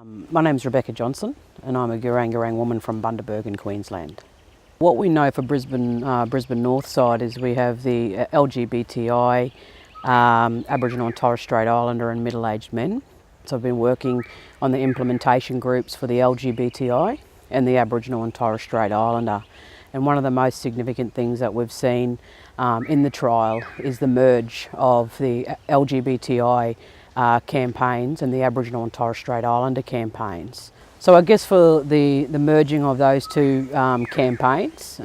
My name's Rebecca Johnson and I'm a gar'ban'djee'lum woman from Bundaberg in Queensland. What we know for Brisbane Northside is we have the LGBTI, Aboriginal and Torres Strait Islander and middle-aged men. So I've been working on the implementation groups for the LGBTI and the Aboriginal and Torres Strait Islander. And one of the most significant things that we've seen in the trial is the merge of the LGBTI campaigns and the Aboriginal and Torres Strait Islander campaigns. So I guess for the merging of those two campaigns,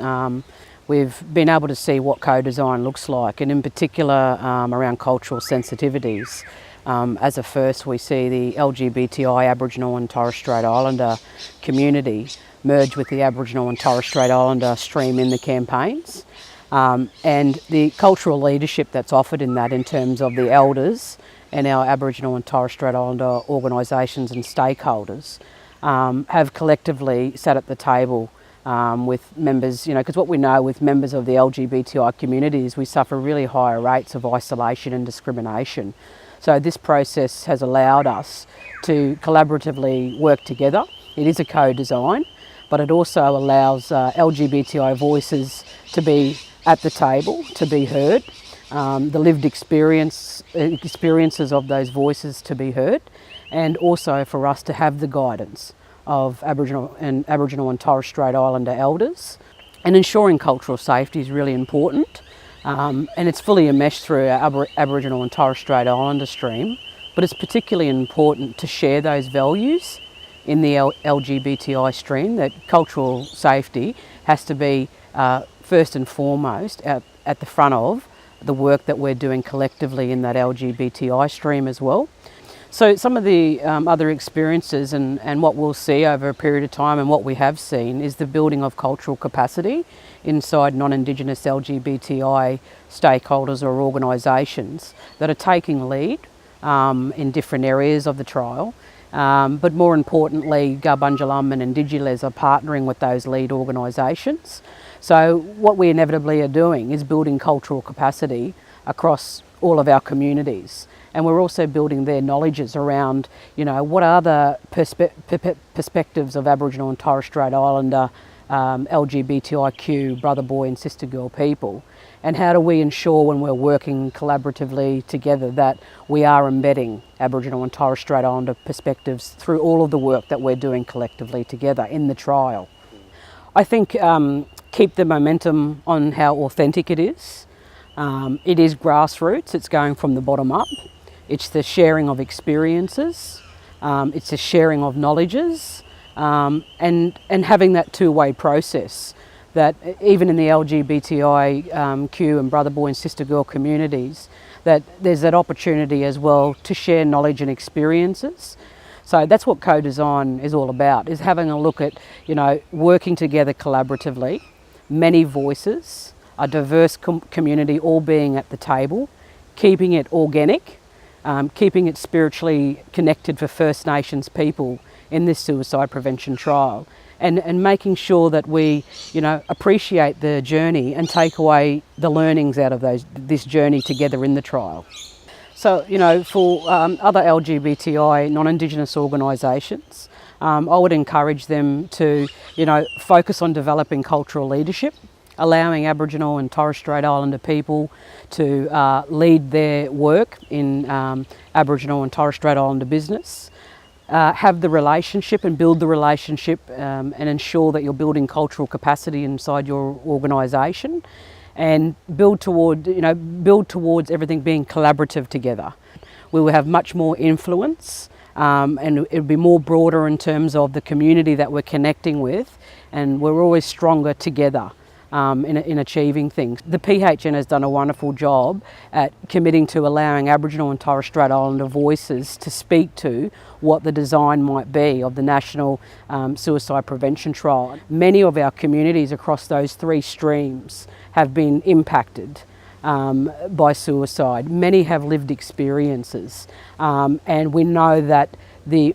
we've been able to see what co-design looks like, and in particular around cultural sensitivities. As a first, we see the LGBTI Aboriginal and Torres Strait Islander community merge with the Aboriginal and Torres Strait Islander stream in the campaigns. And the cultural leadership that's offered in that in terms of the elders and our Aboriginal and Torres Strait Islander organisations and stakeholders have collectively sat at the table with members, because what we know with members of the LGBTI communities, we suffer really higher rates of isolation and discrimination. So this process has allowed us to collaboratively work together. It is a co-design, but it also allows LGBTI voices to be at the table, to be heard, the lived experiences of those voices to be heard, and also for us to have the guidance of Aboriginal and Torres Strait Islander elders. And ensuring cultural safety is really important, and it's fully enmeshed through our Aboriginal and Torres Strait Islander stream, but it's particularly important to share those values in the LGBTI stream, that cultural safety has to be first and foremost at the front of the work that we're doing collectively in that LGBTI stream as well. So some of the other experiences and what we'll see over a period of time and what we have seen is the building of cultural capacity inside non-Indigenous LGBTI stakeholders or organisations that are taking lead in different areas of the trial. But more importantly, gar'ban'djee'lum and IndigiLez are partnering with those lead organisations. So what we inevitably are doing is building cultural capacity across all of our communities. And we're also building their knowledges around, what are the perspectives of Aboriginal and Torres Strait Islander LGBTIQ brother, boy and sister girl people, and how do we ensure when we're working collaboratively together that we are embedding Aboriginal and Torres Strait Islander perspectives through all of the work that we're doing collectively together in the trial. I think keep the momentum on how authentic it is. It is grassroots, it's going from the bottom up. It's the sharing of experiences, it's the sharing of knowledges, and having that two-way process that even in the LGBTIQ and brother, boy and sister girl communities, that there's that opportunity as well to share knowledge and experiences. So that's what co-design is all about, is having a look at, working together collaboratively, many voices, a diverse community all being at the table, keeping it organic, keeping it spiritually connected for First Nations people in this suicide prevention trial, and making sure that we, appreciate the journey and take away the learnings out of this journey together in the trial. So, for other LGBTI non-Indigenous organisations, I would encourage them to, focus on developing cultural leadership, allowing Aboriginal and Torres Strait Islander people to lead their work in Aboriginal and Torres Strait Islander business, have the relationship and build the relationship and ensure that you're building cultural capacity inside your organisation, and build towards everything being collaborative together. We will have much more influence and it'll be more broader in terms of the community that we're connecting with, and we're always stronger together in achieving things. The PHN has done a wonderful job at committing to allowing Aboriginal and Torres Strait Islander voices to speak to what the design might be of the National Suicide Prevention Trial. Many of our communities across those three streams have been impacted by suicide. Many have lived experiences, and we know that the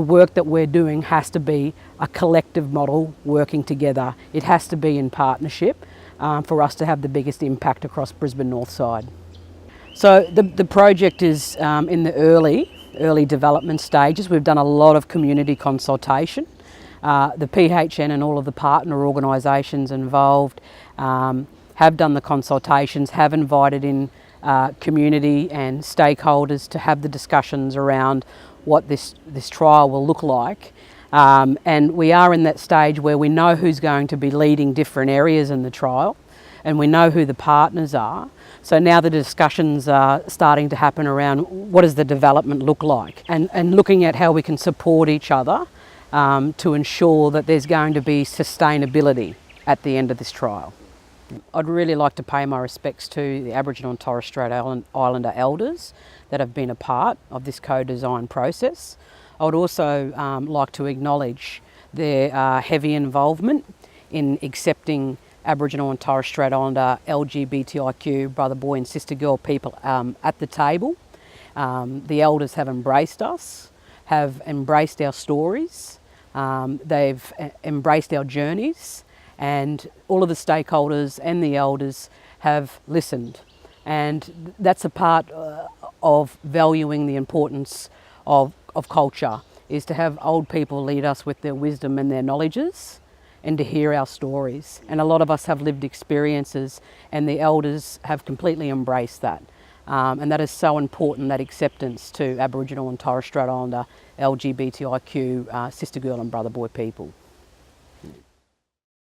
work that we're doing has to be a collective model working together. It has to be in partnership for us to have the biggest impact across Brisbane Northside. So the project is in the early early development stages. We've done a lot of community consultation. The PHN and all of the partner organisations involved have done the consultations, have invited in community and stakeholders to have the discussions around what this trial will look like. And we are in that stage where we know who's going to be leading different areas in the trial, and we know who the partners are. So now the discussions are starting to happen around what does the development look like, and looking at how we can support each other to ensure that there's going to be sustainability at the end of this trial. I'd really like to pay my respects to the Aboriginal and Torres Strait Islander elders that have been a part of this co-design process. I would also like to acknowledge their heavy involvement in accepting Aboriginal and Torres Strait Islander LGBTIQ brother, boy and sister girl people at the table. The elders have embraced us, have embraced our stories, they've embraced our journeys, and all of the stakeholders and the elders have listened. And that's a part of valuing the importance of culture, is to have old people lead us with their wisdom and their knowledges, and to hear our stories. And a lot of us have lived experiences, and the elders have completely embraced that. And that is so important, that acceptance to Aboriginal and Torres Strait Islander LGBTIQ sister girl and brother boy people.